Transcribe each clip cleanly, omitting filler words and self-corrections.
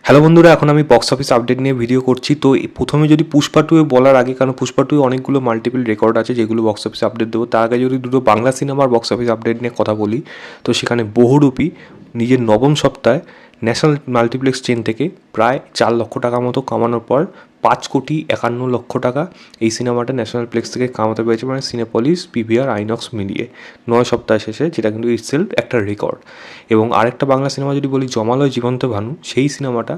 Hello বন্ধুরা, এখন আমি বক্স অফিস আপডেট নিয়ে ভিডিও করছি। তো প্রথমে যদি পুষ্পা টু বলার আগে, কারণ পুষ্পা টু অনেকগুলো মাল্টিপল রেকর্ড আছে যেগুলো বক্স অফিস আপডেট দেবো, তার আগে যদি দুটো বাংলা সিনেমার বক্স অফিস আপডেট নিয়ে কথা বলি, তো সেখানে বহুরূপী নিজের নবম সপ্তাহে ন্যাশনাল মাল্টিপ্লেক্স চেন থেকে প্রায় 4 লক্ষ টাকা মতো কামানোর পর 5,51,00,000 টাকা এই সিনেমাটা ন্যাশনাল প্লেক্স থেকে কামাতে পেরেছে, মানে সিনেপলিস, পিভিআর, আইনক্স মিলিয়ে 9 সপ্তাহ শেষে, যেটা কিন্তু ইটসেলফ একটা রেকর্ড। এবং আরেকটা বাংলা সিনেমা যদি বলি, জমালয় জীবন্ত ভানু, সেই সিনেমাটা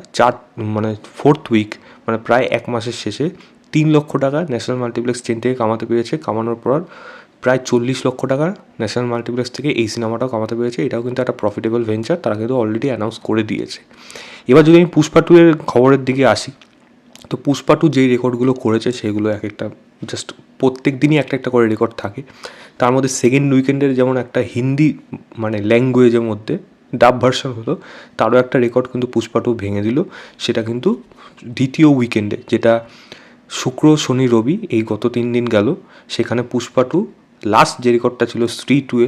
4th উইক, মানে প্রায় 1 মাসের শেষে 3 লক্ষ টাকা ন্যাশনাল মাল্টিপ্লেক্স চেন থেকে কামাতে পেরেছে। কামানোর পর প্রায় 40 লক্ষ টাকা ন্যাশনাল মাল্টিপ্লেক্স থেকে এই সিনেমাটাও কামাতে পেরেছে। এটাও কিন্তু একটা প্রফিটেবল ভেঞ্চার, তারা কিন্তু অলরেডি অ্যানাউন্স করে দিয়েছে। এবার যদি আমি পুষ্পা টু এর খবরের দিকে আসি, তো পুষ্পা টু যেই রেকর্ডগুলো করেছে সেগুলো এক একটা জাস্ট প্রত্যেক দিনই একটা একটা করে রেকর্ড থাকে। তার মধ্যে সেকেন্ড উইকেন্ডের যেমন একটা হিন্দি মানে ল্যাঙ্গুয়েজের মধ্যে ডাব ভার্সন হলো, তারও একটা রেকর্ড কিন্তু পুষ্পা টু ভেঙে দিল। সেটা কিন্তু দ্বিতীয় উইকেন্ডে, যেটা শুক্র, শনি, রবি, এই গত 3 দিন গেল, সেখানে পুষ্পা টু লাস্ট যে রেকর্ডটা ছিল স্ত্রী টুয়ে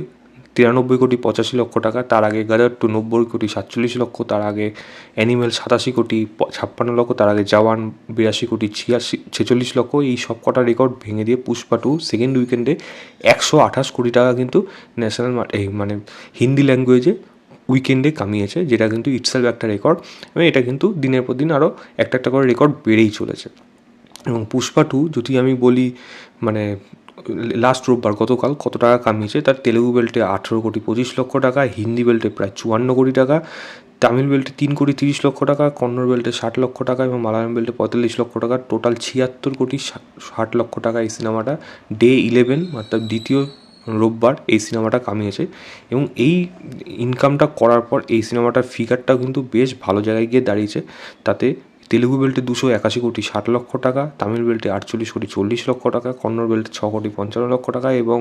93,85,00,000 টাকা, তার আগে গাদার টু 90,47,00,000, তার আগে অ্যানিমেল 87,56,00,000, তার আগে জওয়ান 82,46,00,000, এই সব কটা রেকর্ড ভেঙে দিয়ে পুষ্পা টু সেকেন্ড উইকেন্ডে 128 টাকা কিন্তু ন্যাশনাল মানে হিন্দি ল্যাঙ্গুয়েজে উইকেন্ডে কামিয়েছে, যেটা কিন্তু ইটসেলফ একটা রেকর্ড। এবং এটা কিন্তু দিনের পর দিন আরও একটা একটা করে রেকর্ড বেড়েই চলেছে। এবং পুষ্পা টু যদি আমি বলি, মানে লাস্ট রোববার গতকাল কত টাকা কামিয়েছে, তার তেলেগু বেল্টে 18,25,00,000 টাকা, হিন্দি বেল্টে প্রায় 54 কোটি টাকা, তামিল বেল্টে 3,30,00,000 টাকা, কন্নড় বেল্টে 60 লক্ষ টাকা এবং মালায়ালাম বেল্টে 45 লক্ষ টাকা, টোটাল 76,60,00,000 টাকা এই সিনেমাটা ডে 11, অর্থাৎ দ্বিতীয় রোববার এই সিনেমাটা কামিয়েছে। এবং এই ইনকামটা করার পর এই সিনেমাটার ফিগারটাও কিন্তু বেশ ভালো জায়গায় গিয়ে দাঁড়িয়েছে। তাতে তেলেগু বেল্টে 281,60,00,000 টাকা, তামিল বেল্টে 48,40,00,000 টাকা, কন্নড় বেল্টে 6,55,00,000 টাকা এবং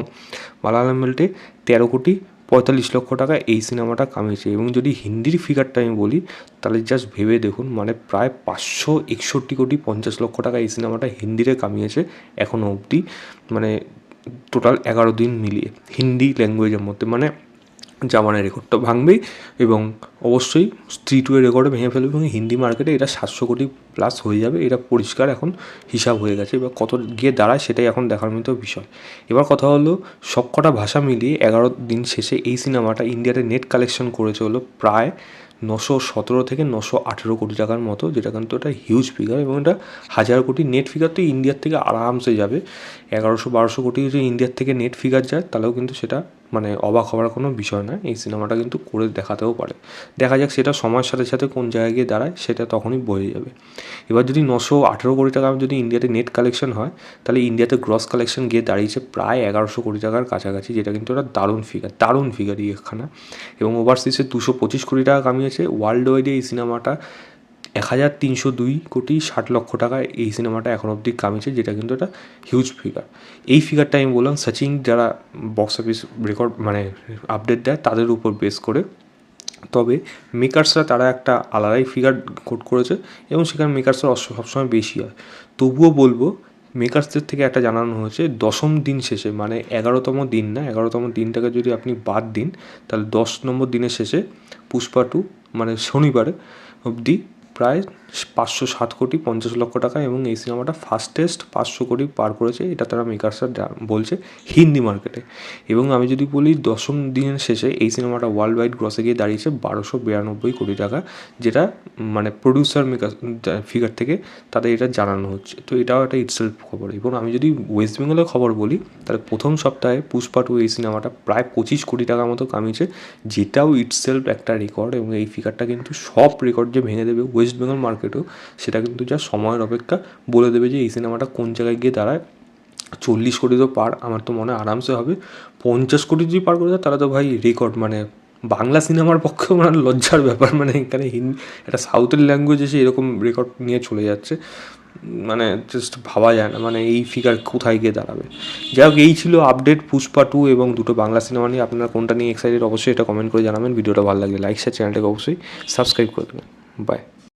মালায়ালাম বেল্টে 13,45,00,000 টাকা এই সিনেমাটা কামিয়েছে। এবং যদি হিন্দির ফিগারটা আমি বলি, তাহলে জাস্ট ভেবে দেখুন, মানে প্রায় 561,50,00,000 টাকা এই সিনেমাটা হিন্দিরে কামিয়েছে এখনও অবধি, মানে টোটাল 11 দিন মিলিয়ে হিন্দি ল্যাঙ্গুয়েজের মধ্যে। মানে জামানের রেকর্ডটা ভাঙবেই এবং অবশ্যই স্ত্রী টু এর রেকর্ডও ভেঙে ফেলবে এবং হিন্দি মার্কেটে এটা 700 কোটি প্লাস হয়ে যাবে। এটা পরিষ্কার এখন হিসাব হয়ে গেছে। এবার কত গিয়ে দাঁড়ায় সেটাই এখন দেখার মতো বিষয়। এবার কথা হলো, সবকটা ভাষা মিলিয়ে 11 দিন শেষে এই সিনেমাটা ইন্ডিয়াতে নেট কালেকশন করেছে হলো প্রায় 917 থেকে 918 কোটি টাকার মতো, যেটা কিন্তু একটা হিউজ ফিগার। এবং এটা 1000 কোটি নেট ফিগার তো ইন্ডিয়ার থেকে আরামসে যাবে। 1100-1200 কোটি যদি ইন্ডিয়ার থেকে নেট ফিগার যায়, তাহলেও কিন্তু সেটা মানে অবাক হওয়ার কোনো বিষয় নয়। এই সিনেমাটা কিন্তু করে দেখাতেও পারে। দেখা যাক সেটা সময়ের সাথে সাথে কোন জায়গায় গিয়ে দাঁড়ায়, সেটা তখনই বোঝা যাবে। এবার যদি 918 কোটি টাকা যদি ইন্ডিয়াতে নেট কালেকশন হয়, তাহলে ইন্ডিয়াতে গ্রস কালেকশন গিয়ে দাঁড়িয়েছে প্রায় 1100 কোটি টাকার কাছাকাছি, যেটা কিন্তু একটা দারুণ ফিগারই একখানা। এবং ওভারসিজে 225 কোটি টাকা কামিয়েছে। ওয়ার্ল্ড ওয়াইডে এই সিনেমাটা 1,302,60,00,000 টাকা এই সিনেমাটা এখন অবধি কামিয়েছে, যেটা কিন্তু একটা হিউজ ফিগার। এই ফিগারটা আমি বললাম সাচিং যারা বক্স অফিস রেকর্ড মানে আপডেট দেয় তাদের উপর বেস করে। তবে মেকার্সরা তারা একটা আলাদাই ফিগার কোট করেছে এবং সেখানে মেকার্সরা সবসময় বেশি হয়। তবুও বলবো, মেকার্সদের থেকে একটা জানানো হয়েছে 10ম দিন শেষে, মানে 11তম দিন না, 11তম দিনটাকে যদি আপনি বাদ দিন, তাহলে 10 নম্বর দিনের শেষে পুষ্পা টু মানে শনিবারে অবধি প্রায় 507,50,00,000 টাকা এবং এই সিনেমাটা ফাস্টেস্ট 500 কোটি পার করেছে, এটা তারা মেকার্সরা বলছে হিন্দি মার্কেটে। এবং আমি যদি বলি 10ম দিনের শেষে এই সিনেমাটা ওয়ার্ল্ড ওয়াইড গ্রসে গিয়ে দাঁড়িয়েছে 1292 কোটি টাকা, যেটা মানে প্রডিউসার মেকার ফিগার থেকে তাদের এটা জানানো হচ্ছে। তো এটাও একটা ইটসেলফ খবর। এবং আমি যদি ওয়েস্ট বেঙ্গলের খবর বলি, তাহলে প্রথম সপ্তাহে পুষ্পা টু এই সিনেমাটা প্রায় 25 কোটি টাকা মতো কামিয়েছে, যেটাও ইটসেলফ একটা রেকর্ড। এবং এই ফিগারটা কিন্তু সব রেকর্ড যে ভেঙে দেবে ওয়েস্ট বেঙ্গল মার্কেটেও, সেটা কিন্তু যা সময়ের অপেক্ষা বলে দেবে যে এই সিনেমাটা কোন জায়গায় গিয়ে দাঁড়ায়। 40 কোটি তো পার আমার তো মনে আরামসে হবে। 50 কোটি যদি পার করে দেয়, তাহলে তো ভাই রেকর্ড, মানে বাংলা সিনেমার পক্ষেও মানে লজ্জার ব্যাপার। মানে এখানে একটা সাউথের ল্যাঙ্গুয়েজ এসে এরকম রেকর্ড নিয়ে চলে যাচ্ছে, মানে জাস্ট ভাবা যায় না, মানে এই ফিগার কোথায় গিয়ে দাঁড়াবে। যাই হোক, এই ছিল আপডেট পুষ্পা টু এবং দুটো বাংলা সিনেমা নিয়ে। আপনারা কোনটা নিয়ে এক্সাইটেড অবশ্যই এটা কমেন্ট করে জানাবেন। ভিডিওটা ভালো লাগলে লাইক শেয়ার, চ্যানেলটাকে অবশ্যই সাবস্ক্রাইব করে দেবেন। বাই।